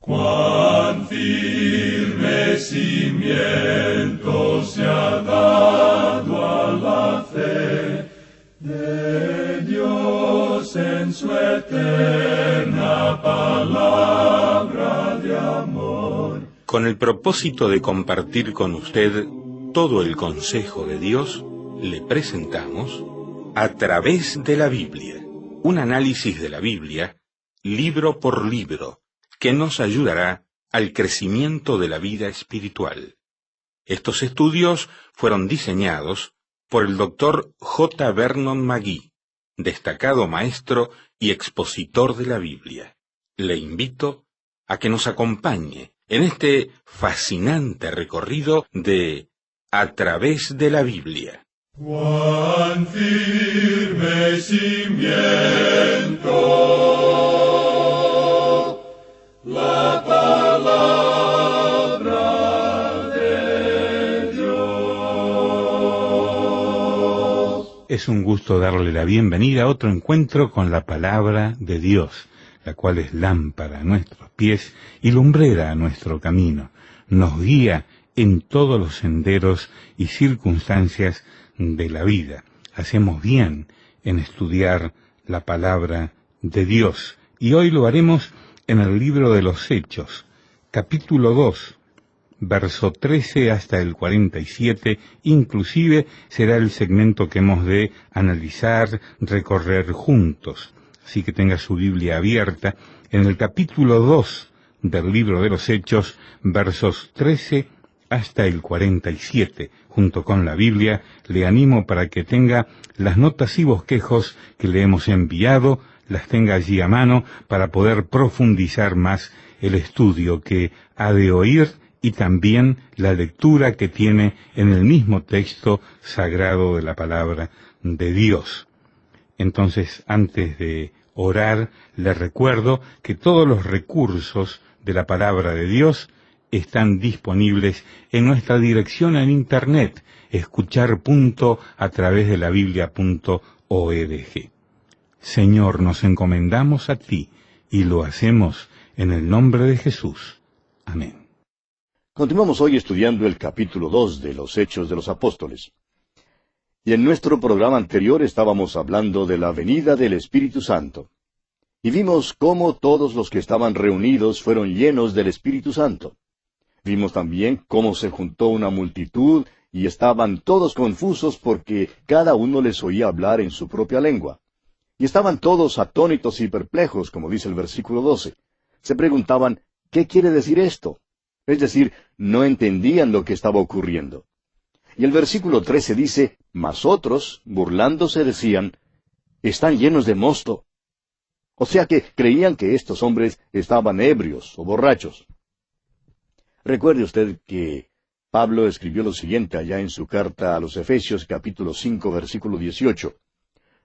Cuán firme cimiento se ha dado a la fe de Dios en su eterna palabra de amor. Con el propósito de compartir con usted todo el consejo de Dios, le presentamos A través de la Biblia, un análisis de la Biblia, libro por libro, que nos ayudará al crecimiento de la vida espiritual. Estos estudios fueron diseñados por el Dr. J. Vernon McGee, destacado maestro y expositor de la Biblia. Le invito a que nos acompañe en este fascinante recorrido de A través de la Biblia. Cuán firme cimiento la palabra de Dios. Es un gusto darle la bienvenida a otro encuentro con la palabra de Dios, la cual es lámpara a nuestros pies y lumbrera a nuestro camino. Nos guía en todos los senderos y circunstancias de la vida. Hacemos bien en estudiar la palabra de Dios. Y hoy lo haremos en el libro de los Hechos, capítulo 2, verso 13 hasta el 47, inclusive será el segmento que hemos de analizar, recorrer juntos. Así que tenga su Biblia abierta en el capítulo 2 del libro de los Hechos, versos 13 hasta el 47. Junto con la Biblia, le animo para que tenga las notas y bosquejos que le hemos enviado, las tenga allí a mano para poder profundizar más el estudio que ha de oír y también la lectura que tiene en el mismo texto sagrado de la palabra de Dios. Entonces, antes de orar, le recuerdo que todos los recursos de la palabra de Dios están disponibles en nuestra dirección en internet, escuchar.atravesdelabiblia.org. Señor, nos encomendamos a ti y lo hacemos en el nombre de Jesús. Amén. Continuamos hoy estudiando el capítulo 2 de los Hechos de los Apóstoles. Y en nuestro programa anterior estábamos hablando de la venida del Espíritu Santo. Y vimos cómo todos los que estaban reunidos fueron llenos del Espíritu Santo. Vimos también cómo se juntó una multitud y estaban todos confusos porque cada uno les oía hablar en su propia lengua. Y estaban todos atónitos y perplejos, como dice el versículo 12. Se preguntaban, ¿qué quiere decir esto? Es decir, no entendían lo que estaba ocurriendo. Y el versículo 13 dice, mas otros, burlándose, decían, están llenos de mosto. O sea que creían que estos hombres estaban ebrios o borrachos. Recuerde usted que Pablo escribió lo siguiente allá en su carta a los Efesios, capítulo 5, versículo 18.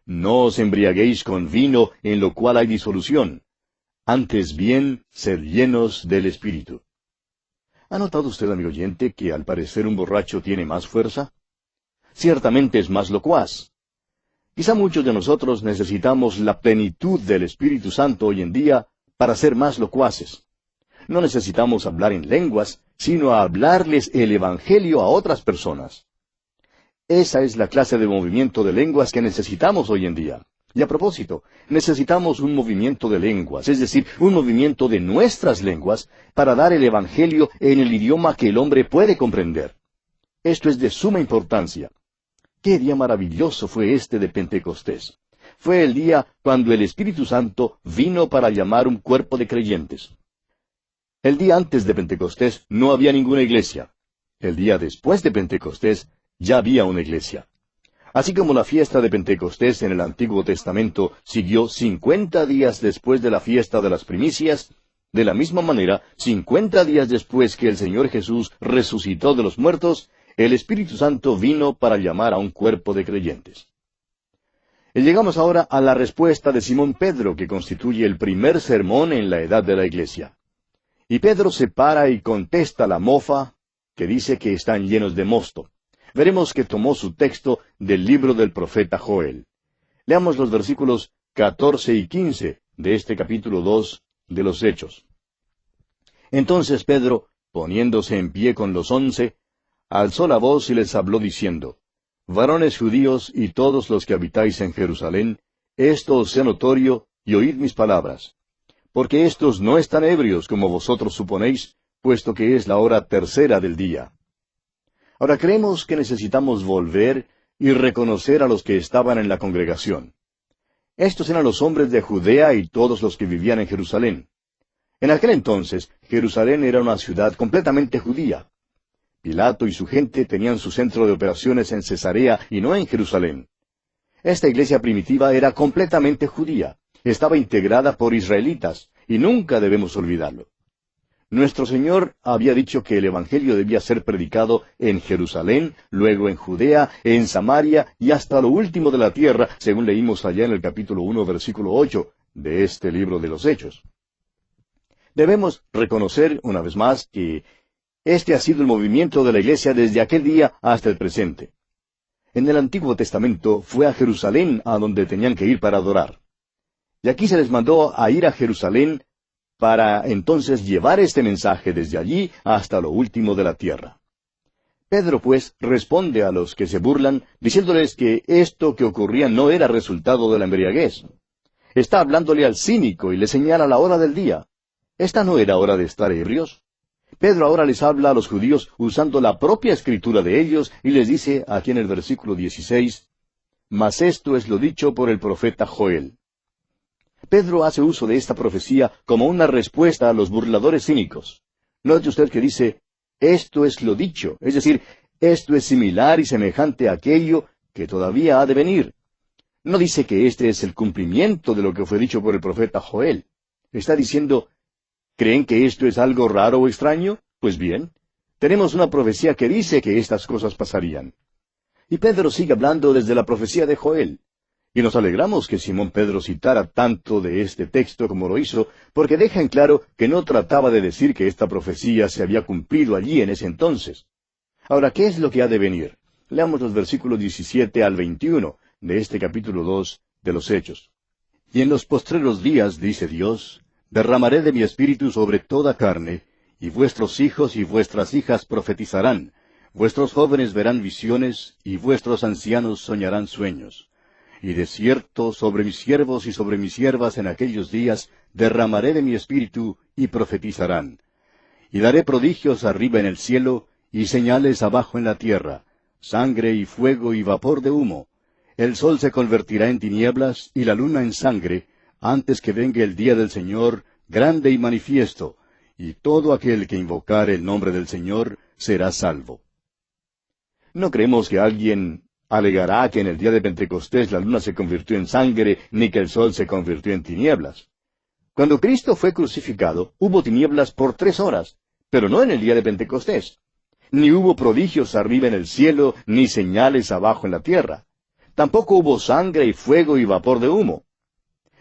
No os embriaguéis con vino en lo cual hay disolución. Antes bien, sed llenos del Espíritu. ¿Ha notado usted, amigo oyente, que al parecer un borracho tiene más fuerza? Ciertamente es más locuaz. Quizá muchos de nosotros necesitamos la plenitud del Espíritu Santo hoy en día para ser más locuaces. No necesitamos hablar en lenguas, sino hablarles el Evangelio a otras personas. Esa es la clase de movimiento de lenguas que necesitamos hoy en día. Y a propósito, necesitamos un movimiento de lenguas, es decir, un movimiento de nuestras lenguas, para dar el Evangelio en el idioma que el hombre puede comprender. Esto es de suma importancia. ¡Qué día maravilloso fue este de Pentecostés! Fue el día cuando el Espíritu Santo vino para llamar un cuerpo de creyentes. El día antes de Pentecostés no había ninguna iglesia. El día después de Pentecostés ya había una iglesia. Así como la fiesta de Pentecostés en el Antiguo Testamento siguió 50 días después de la fiesta de las primicias, de la misma manera, 50 días después que el Señor Jesús resucitó de los muertos, el Espíritu Santo vino para llamar a un cuerpo de creyentes. Y llegamos ahora a la respuesta de Simón Pedro, que constituye el primer sermón en la edad de la iglesia. Y Pedro se para y contesta la mofa, que dice que están llenos de mosto. Veremos que tomó su texto del libro del profeta Joel. Leamos los versículos 14 y 15 de este capítulo 2 de los Hechos. Entonces Pedro, poniéndose en pie con los 11, alzó la voz y les habló diciendo, Varones judíos y todos los que habitáis en Jerusalén, esto os sea notorio, y oíd mis palabras. Porque éstos no están ebrios como vosotros suponéis, puesto que es la hora tercera del día. Ahora creemos que necesitamos volver y reconocer a los que estaban en la congregación. Estos eran los hombres de Judea y todos los que vivían en Jerusalén. En aquel entonces, Jerusalén era una ciudad completamente judía. Pilato y su gente tenían su centro de operaciones en Cesarea y no en Jerusalén. Esta iglesia primitiva era completamente judía, estaba integrada por israelitas, y nunca debemos olvidarlo. Nuestro Señor había dicho que el Evangelio debía ser predicado en Jerusalén, luego en Judea, en Samaria y hasta lo último de la tierra, según leímos allá en el capítulo 1, versículo 8 de este libro de los Hechos. Debemos reconocer, una vez más, que este ha sido el movimiento de la iglesia desde aquel día hasta el presente. En el Antiguo Testamento fue a Jerusalén a donde tenían que ir para adorar. Y aquí se les mandó a ir a Jerusalén para entonces llevar este mensaje desde allí hasta lo último de la tierra. Pedro, pues, responde a los que se burlan, diciéndoles que esto que ocurría no era resultado de la embriaguez. Está hablándole al cínico y le señala la hora del día. ¿Esta no era hora de estar ebrios? Pedro ahora les habla a los judíos usando la propia escritura de ellos y les dice aquí en el versículo 16, Mas esto es lo dicho por el profeta Joel. Pedro hace uso de esta profecía como una respuesta a los burladores cínicos. Note usted que dice, esto es lo dicho, es decir, esto es similar y semejante a aquello que todavía ha de venir. No dice que este es el cumplimiento de lo que fue dicho por el profeta Joel. Está diciendo, ¿creen que esto es algo raro o extraño? Pues bien, tenemos una profecía que dice que estas cosas pasarían. Y Pedro sigue hablando desde la profecía de Joel. Y nos alegramos que Simón Pedro citara tanto de este texto como lo hizo, porque deja en claro que no trataba de decir que esta profecía se había cumplido allí en ese entonces. Ahora, ¿qué es lo que ha de venir? Leamos los versículos 17 al 21 de este capítulo 2 de los Hechos. Y en los postreros días, dice Dios, derramaré de mi espíritu sobre toda carne, y vuestros hijos y vuestras hijas profetizarán, vuestros jóvenes verán visiones, y vuestros ancianos soñarán sueños. Y de cierto sobre mis siervos y sobre mis siervas en aquellos días derramaré de mi espíritu, y profetizarán. Y daré prodigios arriba en el cielo, y señales abajo en la tierra, sangre y fuego y vapor de humo. El sol se convertirá en tinieblas, y la luna en sangre, antes que venga el día del Señor, grande y manifiesto, y todo aquel que invocare el nombre del Señor será salvo. No creemos que alguien alegará que en el día de Pentecostés la luna se convirtió en sangre, ni que el sol se convirtió en tinieblas. Cuando Cristo fue crucificado, hubo tinieblas por 3 horas, pero no en el día de Pentecostés. Ni hubo prodigios arriba en el cielo, ni señales abajo en la tierra. Tampoco hubo sangre y fuego y vapor de humo.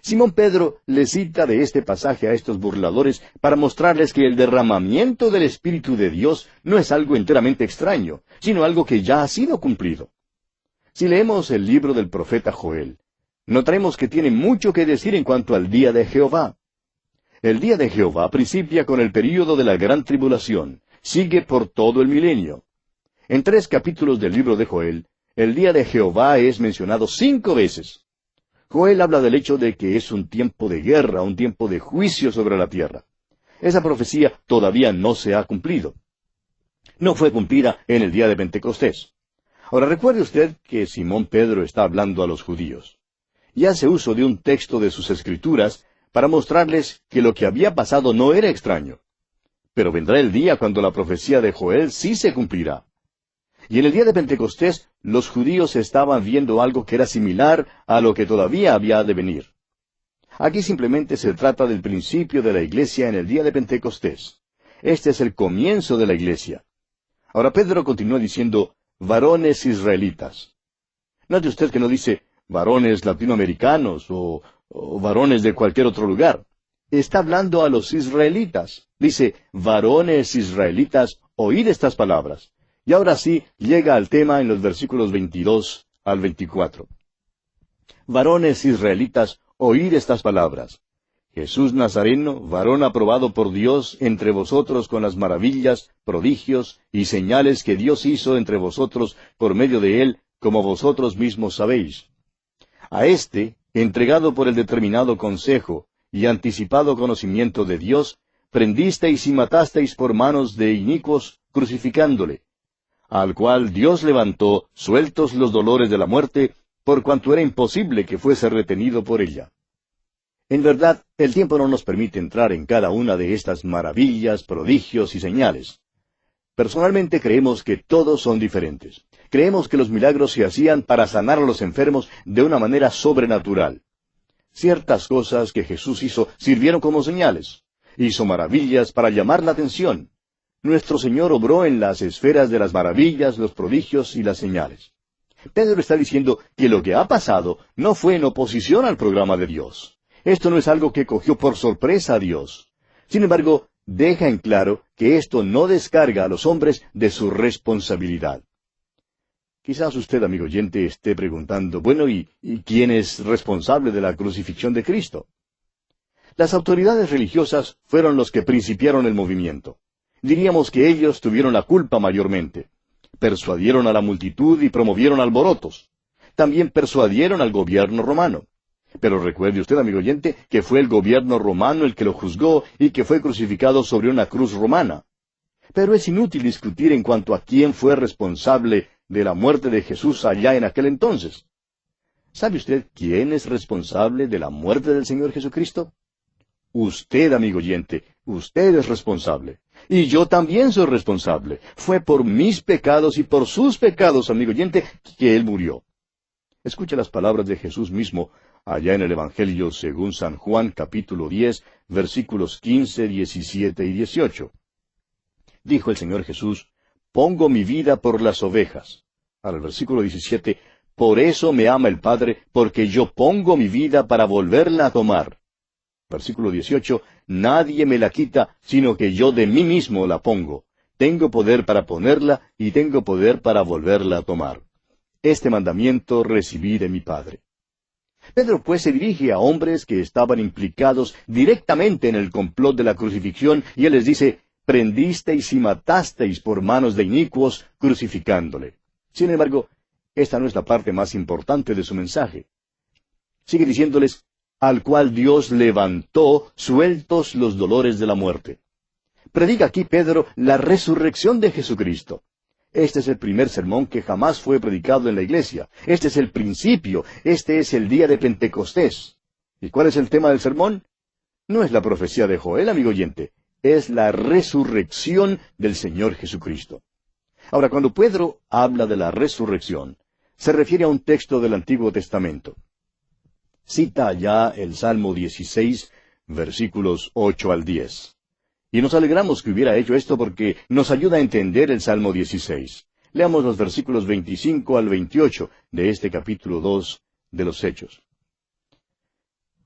Simón Pedro le cita de este pasaje a estos burladores para mostrarles que el derramamiento del Espíritu de Dios no es algo enteramente extraño, sino algo que ya ha sido cumplido. Si leemos el libro del profeta Joel, notaremos que tiene mucho que decir en cuanto al día de Jehová. El día de Jehová principia con el período de la gran tribulación, sigue por todo el milenio. En 3 capítulos del libro de Joel, el día de Jehová es mencionado 5 veces. Joel habla del hecho de que es un tiempo de guerra, un tiempo de juicio sobre la tierra. Esa profecía todavía no se ha cumplido. No fue cumplida en el día de Pentecostés. Ahora recuerde usted que Simón Pedro está hablando a los judíos. Y hace uso de un texto de sus Escrituras para mostrarles que lo que había pasado no era extraño. Pero vendrá el día cuando la profecía de Joel sí se cumplirá. Y en el día de Pentecostés, los judíos estaban viendo algo que era similar a lo que todavía había de venir. Aquí simplemente se trata del principio de la iglesia en el día de Pentecostés. Este es el comienzo de la iglesia. Ahora Pedro continúa diciendo, varones israelitas. Note usted que no dice varones latinoamericanos o varones de cualquier otro lugar. Está hablando a los israelitas. Dice, varones israelitas, oíd estas palabras. Y ahora sí, llega al tema en los versículos 22 al 24. Varones israelitas, oíd estas palabras. Jesús Nazareno, varón aprobado por Dios entre vosotros con las maravillas, prodigios y señales que Dios hizo entre vosotros por medio de él, como vosotros mismos sabéis. A éste, entregado por el determinado consejo y anticipado conocimiento de Dios, prendisteis y matasteis por manos de inicuos, crucificándole, al cual Dios levantó, sueltos los dolores de la muerte, por cuanto era imposible que fuese retenido por ella. En verdad, el tiempo no nos permite entrar en cada una de estas maravillas, prodigios y señales. Personalmente creemos que todos son diferentes. Creemos que los milagros se hacían para sanar a los enfermos de una manera sobrenatural. Ciertas cosas que Jesús hizo sirvieron como señales. Hizo maravillas para llamar la atención. Nuestro Señor obró en las esferas de las maravillas, los prodigios y las señales. Pedro está diciendo que lo que ha pasado no fue en oposición al programa de Dios. Esto no es algo que cogió por sorpresa a Dios. Sin embargo, deja en claro que esto no descarga a los hombres de su responsabilidad. Quizás usted, amigo oyente, esté preguntando, bueno, ¿y quién es responsable de la crucifixión de Cristo? Las autoridades religiosas fueron los que principiaron el movimiento. Diríamos que ellos tuvieron la culpa mayormente. Persuadieron a la multitud y promovieron alborotos. También persuadieron al gobierno romano. Pero recuerde usted, amigo oyente, que fue el gobierno romano el que lo juzgó y que fue crucificado sobre una cruz romana. Pero es inútil discutir en cuanto a quién fue responsable de la muerte de Jesús allá en aquel entonces. ¿Sabe usted quién es responsable de la muerte del Señor Jesucristo? Usted, amigo oyente, usted es responsable. Y yo también soy responsable. Fue por mis pecados y por sus pecados, amigo oyente, que Él murió. Escuche las palabras de Jesús mismo, allá en el Evangelio según San Juan, capítulo 10, versículos 15, 17 y 18. Dijo el Señor Jesús, pongo mi vida por las ovejas. Ahora el versículo 17, por eso me ama el Padre, porque yo pongo mi vida para volverla a tomar. Versículo 18, nadie me la quita, sino que yo de mí mismo la pongo. Tengo poder para ponerla y tengo poder para volverla a tomar. Este mandamiento recibí de mi Padre. Pedro pues se dirige a hombres que estaban implicados directamente en el complot de la crucifixión y él les dice, prendisteis y matasteis por manos de inicuos, crucificándole. Sin embargo, esta no es la parte más importante de su mensaje. Sigue diciéndoles, al cual Dios levantó, sueltos los dolores de la muerte. Predica aquí Pedro la resurrección de Jesucristo. Este es el primer sermón que jamás fue predicado en la iglesia. Este es el principio. Este es el día de Pentecostés. ¿Y cuál es el tema del sermón? No es la profecía de Joel, amigo oyente. Es la resurrección del Señor Jesucristo. Ahora, cuando Pedro habla de la resurrección, se refiere a un texto del Antiguo Testamento. Cita allá el Salmo 16, versículos 8 al 10. Y nos alegramos que hubiera hecho esto porque nos ayuda a entender el Salmo 16. Leamos los versículos 25 al 28 de este capítulo 2 de los Hechos.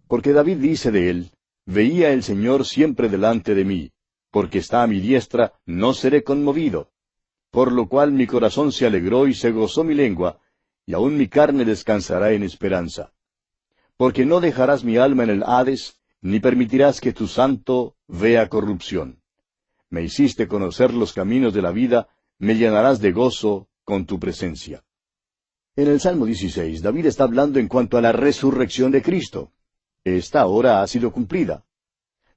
Porque David dice de él, veía el Señor siempre delante de mí, porque está a mi diestra, no seré conmovido. Por lo cual mi corazón se alegró y se gozó mi lengua, y aun mi carne descansará en esperanza. Porque no dejarás mi alma en el Hades, ni permitirás que tu santo vea corrupción. Me hiciste conocer los caminos de la vida, me llenarás de gozo con tu presencia. En el Salmo 16, David está hablando en cuanto a la resurrección de Cristo. Esta hora ha sido cumplida.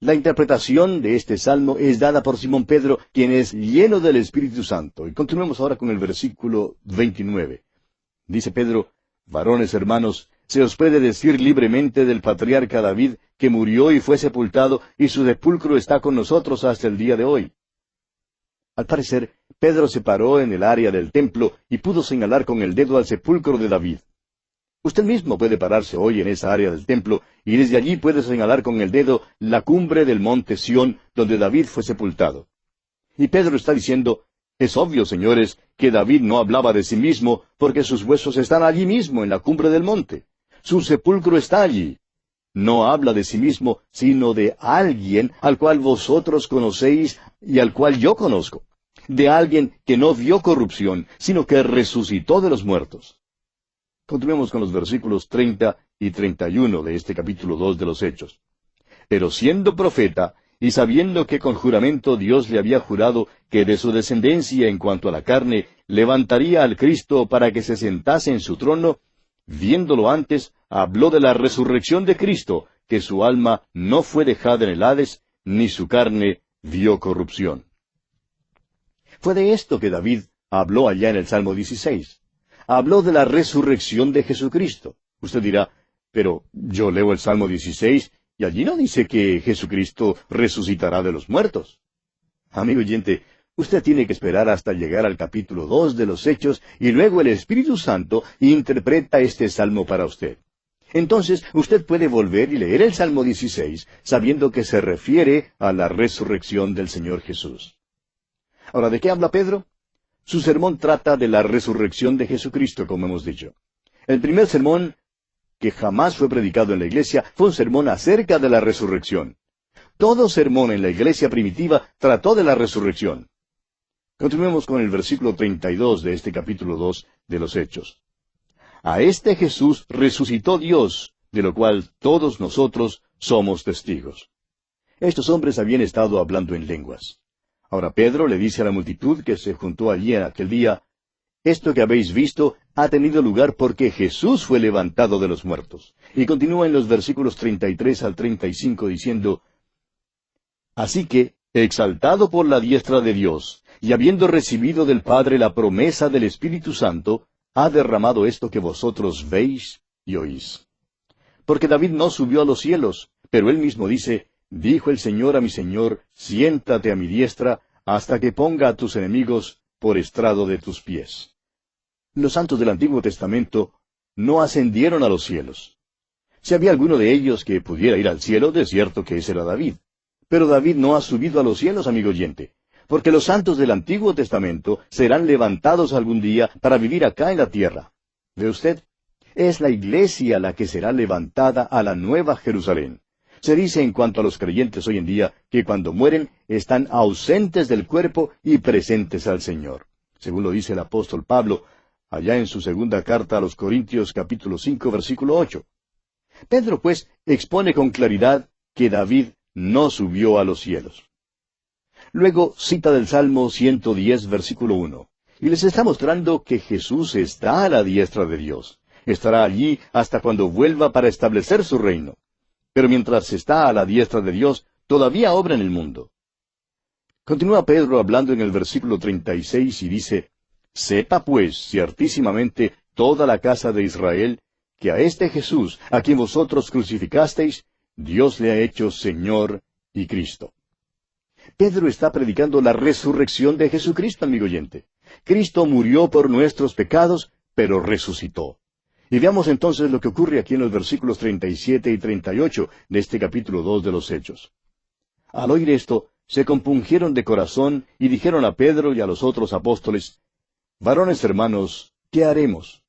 La interpretación de este salmo es dada por Simón Pedro, quien es lleno del Espíritu Santo. Y continuemos ahora con el versículo 29. Dice Pedro, varones hermanos, se os puede decir libremente del patriarca David, que murió y fue sepultado, y su sepulcro está con nosotros hasta el día de hoy. Al parecer, Pedro se paró en el área del templo y pudo señalar con el dedo al sepulcro de David. Usted mismo puede pararse hoy en esa área del templo y desde allí puede señalar con el dedo la cumbre del monte Sión, donde David fue sepultado. Y Pedro está diciendo, es obvio, señores, que David no hablaba de sí mismo, porque sus huesos están allí mismo, en la cumbre del monte. Su sepulcro está allí. No habla de sí mismo, sino de alguien al cual vosotros conocéis y al cual yo conozco. De alguien que no vio corrupción, sino que resucitó de los muertos. Continuemos con los versículos 30 y 31 de este capítulo 2 de los Hechos. Pero siendo profeta, y sabiendo que con juramento Dios le había jurado que de su descendencia en cuanto a la carne levantaría al Cristo para que se sentase en su trono, viéndolo antes, habló de la resurrección de Cristo, que su alma no fue dejada en el Hades, ni su carne vio corrupción. Fue de esto que David habló allá en el Salmo 16. Habló de la resurrección de Jesucristo. Usted dirá, pero yo leo el Salmo 16 y allí no dice que Jesucristo resucitará de los muertos. Amigo oyente, usted tiene que esperar hasta llegar al capítulo 2 de los Hechos y luego el Espíritu Santo interpreta este salmo para usted. Entonces usted puede volver y leer el Salmo 16 sabiendo que se refiere a la resurrección del Señor Jesús. Ahora, ¿de qué habla Pedro? Su sermón trata de la resurrección de Jesucristo, como hemos dicho. El primer sermón que jamás fue predicado en la iglesia fue un sermón acerca de la resurrección. Todo sermón en la iglesia primitiva trató de la resurrección. Continuemos con el versículo 32 de este capítulo 2 de los Hechos. A este Jesús resucitó Dios, de lo cual todos nosotros somos testigos. Estos hombres habían estado hablando en lenguas. Ahora Pedro le dice a la multitud que se juntó allí en aquel día, esto que habéis visto ha tenido lugar porque Jesús fue levantado de los muertos. Y continúa en los versículos 33 al 35 diciendo, así que, exaltado por la diestra de Dios, y habiendo recibido del Padre la promesa del Espíritu Santo, ha derramado esto que vosotros veis y oís. Porque David no subió a los cielos, pero él mismo dice, dijo el Señor a mi Señor, siéntate a mi diestra, hasta que ponga a tus enemigos por estrado de tus pies. Los santos del Antiguo Testamento no ascendieron a los cielos. Si había alguno de ellos que pudiera ir al cielo, de cierto que ese era David. Pero David no ha subido a los cielos, amigo oyente, porque los santos del Antiguo Testamento serán levantados algún día para vivir acá en la tierra. ¿Ve usted? Es la iglesia la que será levantada a la nueva Jerusalén. Se dice en cuanto a los creyentes hoy en día que cuando mueren están ausentes del cuerpo y presentes al Señor. Según lo dice el apóstol Pablo, allá en su segunda carta a los Corintios capítulo 5 versículo 8. Pedro pues expone con claridad que David no subió a los cielos. Luego cita del Salmo 110, versículo 1, y les está mostrando que Jesús está a la diestra de Dios. Estará allí hasta cuando vuelva para establecer su reino. Pero mientras está a la diestra de Dios, todavía obra en el mundo. Continúa Pedro hablando en el versículo 36 y dice, sepa pues ciertísimamente toda la casa de Israel, que a este Jesús, a quien vosotros crucificasteis, Dios le ha hecho Señor y Cristo. Pedro está predicando la resurrección de Jesucristo, amigo oyente. Cristo murió por nuestros pecados, pero resucitó. Y veamos entonces lo que ocurre aquí en los versículos 37 y 38 de este capítulo 2 de los Hechos. Al oír esto, se compungieron de corazón y dijeron a Pedro y a los otros apóstoles, varones hermanos, ¿qué haremos?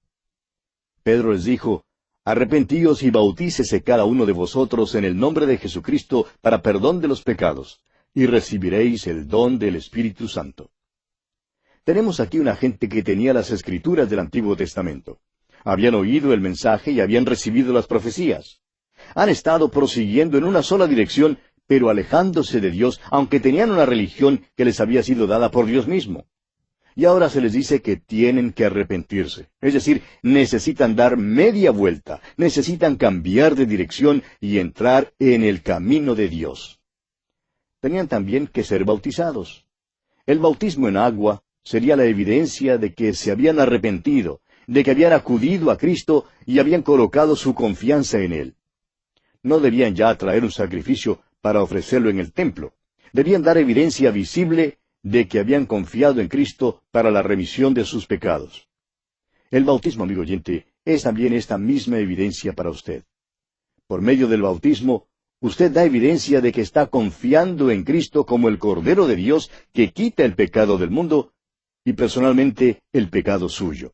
Pedro les dijo, arrepentíos y bautícese cada uno de vosotros en el nombre de Jesucristo para perdón de los pecados, y recibiréis el don del Espíritu Santo. Tenemos aquí una gente que tenía las Escrituras del Antiguo Testamento. Habían oído el mensaje y habían recibido las profecías. Han estado prosiguiendo en una sola dirección, pero alejándose de Dios, aunque tenían una religión que les había sido dada por Dios mismo. Y ahora se les dice que tienen que arrepentirse. Es decir, necesitan dar media vuelta, necesitan cambiar de dirección y entrar en el camino de Dios. Tenían también que ser bautizados. El bautismo en agua sería la evidencia de que se habían arrepentido, de que habían acudido a Cristo y habían colocado su confianza en Él. No debían ya traer un sacrificio para ofrecerlo en el templo. Debían dar evidencia visible de que habían confiado en Cristo para la remisión de sus pecados. El bautismo, amigo oyente, es también esta misma evidencia para usted. Por medio del bautismo, usted da evidencia de que está confiando en Cristo como el Cordero de Dios que quita el pecado del mundo y personalmente el pecado suyo.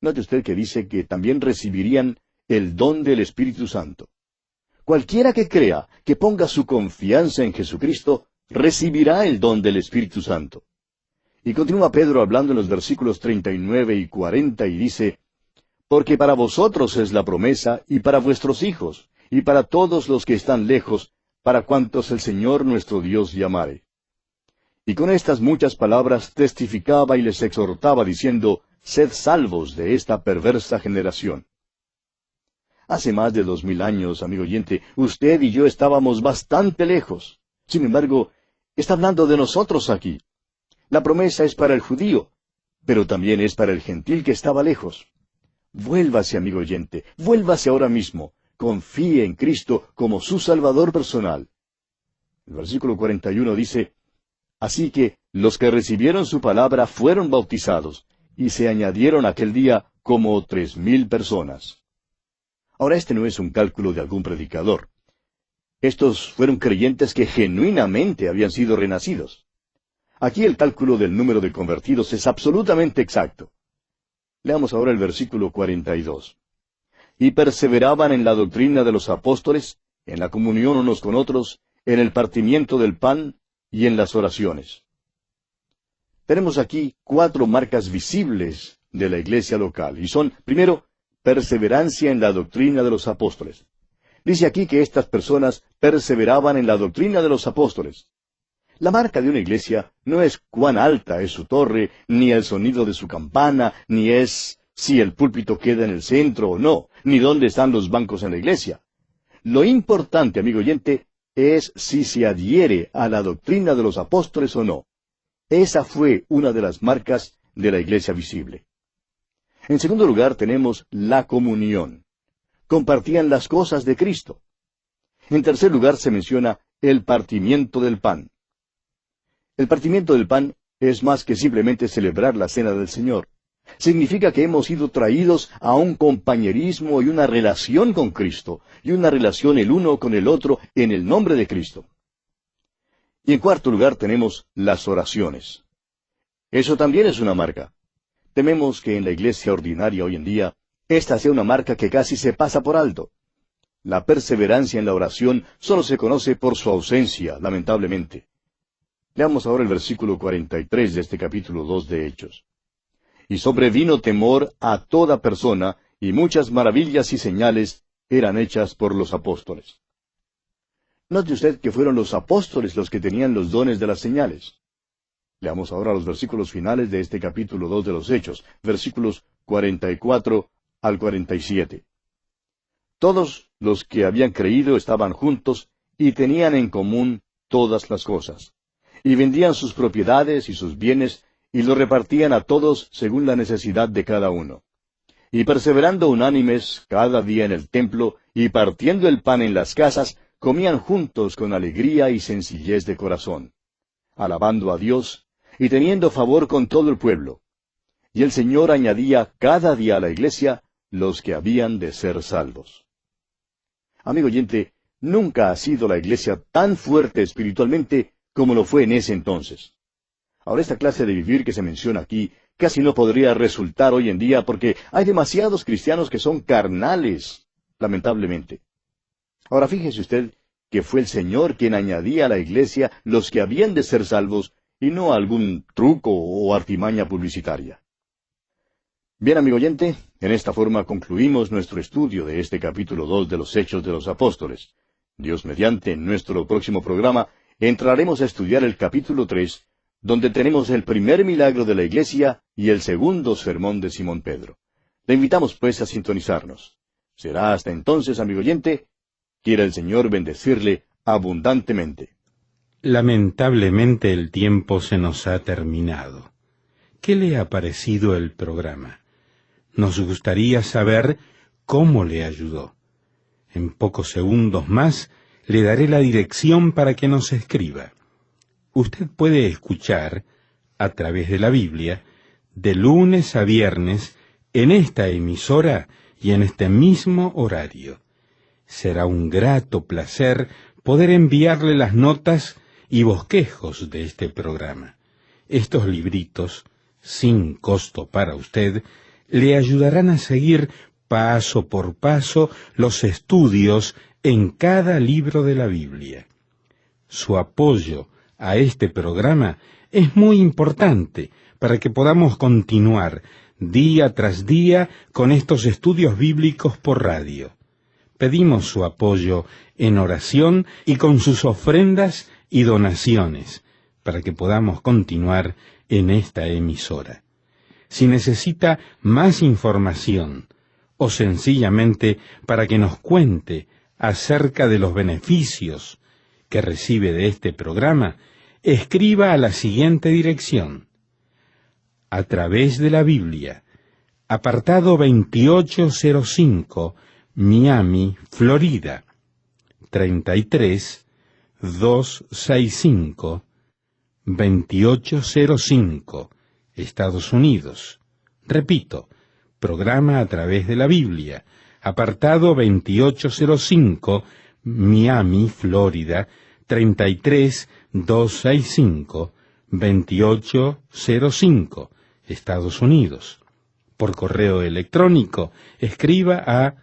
Note usted que dice que también recibirían el don del Espíritu Santo. Cualquiera que crea, que ponga su confianza en Jesucristo, recibirá el don del Espíritu Santo. Y continúa Pedro hablando en los versículos 39 y 40 y dice, porque para vosotros es la promesa y para vuestros hijos, y para todos los que están lejos, para cuantos el Señor nuestro Dios llamare. Y con estas muchas palabras testificaba y les exhortaba, diciendo, sed salvos de esta perversa generación. Hace más de 2000 años, amigo oyente, usted y yo estábamos bastante lejos. Sin embargo, está hablando de nosotros aquí. La promesa es para el judío, pero también es para el gentil que estaba lejos. Vuélvase, amigo oyente, vuélvase ahora mismo. Confíe en Cristo como su Salvador personal. El versículo 41 dice, así que los que recibieron su palabra fueron bautizados, y se añadieron aquel día como 3000 personas. Ahora este no es un cálculo de algún predicador. Estos fueron creyentes que genuinamente habían sido renacidos. Aquí el cálculo del número de convertidos es absolutamente exacto. Leamos ahora el versículo 42. Y perseveraban en la doctrina de los apóstoles, en la comunión unos con otros, en el partimiento del pan y en las oraciones. Tenemos aquí 4 marcas visibles de la iglesia local, y son, primero, perseverancia en la doctrina de los apóstoles. Dice aquí que estas personas perseveraban en la doctrina de los apóstoles. La marca de una iglesia no es cuán alta es su torre, ni el sonido de su campana, ni es si el púlpito queda en el centro o no, ni dónde están los bancos en la iglesia. Lo importante, amigo oyente, es si se adhiere a la doctrina de los apóstoles o no. Esa fue una de las marcas de la iglesia visible. En segundo lugar tenemos la comunión. Compartían las cosas de Cristo. En tercer lugar se menciona el partimiento del pan. El partimiento del pan es más que simplemente celebrar la cena del Señor. Significa que hemos sido traídos a un compañerismo y una relación con Cristo, y una relación el uno con el otro en el nombre de Cristo. Y en cuarto lugar tenemos las oraciones. Eso también es una marca. Tememos que en la iglesia ordinaria hoy en día, esta sea una marca que casi se pasa por alto. La perseverancia en la oración solo se conoce por su ausencia, lamentablemente. Leamos ahora el versículo 43 de este capítulo 2 de Hechos. Y sobrevino temor a toda persona, y muchas maravillas y señales eran hechas por los apóstoles. Note usted que fueron los apóstoles los que tenían los dones de las señales. Leamos ahora los versículos finales de este capítulo 2 de los Hechos, versículos 44 al 47. Todos los que habían creído estaban juntos y tenían en común todas las cosas. Y vendían sus propiedades y sus bienes, y lo repartían a todos según la necesidad de cada uno. Y perseverando unánimes cada día en el templo, y partiendo el pan en las casas, comían juntos con alegría y sencillez de corazón, alabando a Dios, y teniendo favor con todo el pueblo. Y el Señor añadía cada día a la iglesia los que habían de ser salvos. Amigo oyente, nunca ha sido la iglesia tan fuerte espiritualmente como lo fue en ese entonces. Ahora esta clase de vivir que se menciona aquí casi no podría resultar hoy en día porque hay demasiados cristianos que son carnales, lamentablemente. Ahora fíjese usted que fue el Señor quien añadía a la iglesia los que habían de ser salvos y no algún truco o artimaña publicitaria. Bien, amigo oyente, en esta forma concluimos nuestro estudio de este capítulo 2 de los Hechos de los Apóstoles. Dios mediante, en nuestro próximo programa, entraremos a estudiar el capítulo 3, donde tenemos el primer milagro de la iglesia y el segundo sermón de Simón Pedro. Le invitamos pues a sintonizarnos. Será hasta entonces, amigo oyente, quiera el Señor bendecirle abundantemente. Lamentablemente el tiempo se nos ha terminado. ¿Qué le ha parecido el programa? Nos gustaría saber cómo le ayudó. En pocos segundos más le daré la dirección para que nos escriba. Usted puede escuchar, a través de la Biblia, de lunes a viernes, en esta emisora y en este mismo horario. Será un grato placer poder enviarle las notas y bosquejos de este programa. Estos libritos, sin costo para usted, le ayudarán a seguir paso por paso los estudios en cada libro de la Biblia. Su apoyo a este programa es muy importante para que podamos continuar día tras día con estos estudios bíblicos por radio. Pedimos su apoyo en oración y con sus ofrendas y donaciones para que podamos continuar en esta emisora. Si necesita más información o sencillamente para que nos cuente acerca de los beneficios que recibe de este programa, escriba a la siguiente dirección: A través de la Biblia, apartado 2805, Miami, Florida, 33265, 2805, Estados Unidos. Repito, programa A través de la Biblia, apartado 2805, Miami, Florida, 33265, 2805, Estados Unidos. Por correo electrónico, escriba a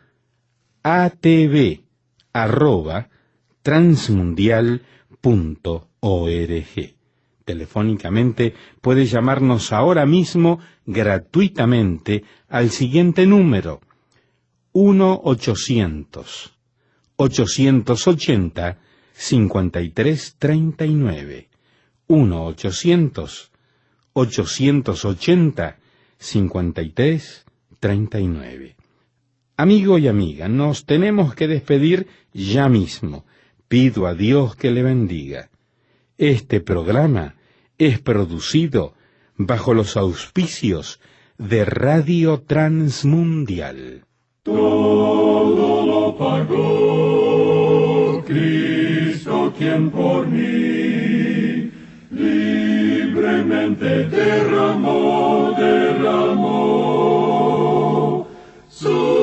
atv@transmundial.org. Telefónicamente puede llamarnos ahora mismo gratuitamente al siguiente número: 1-800-880-5339. 1-800-880-5339. Amigo y amiga, nos tenemos que despedir ya mismo. Pido a Dios que le bendiga. Este programa es producido bajo los auspicios de Radio Transmundial. Todo lo pagó Cristo, quien por mí libremente derramó su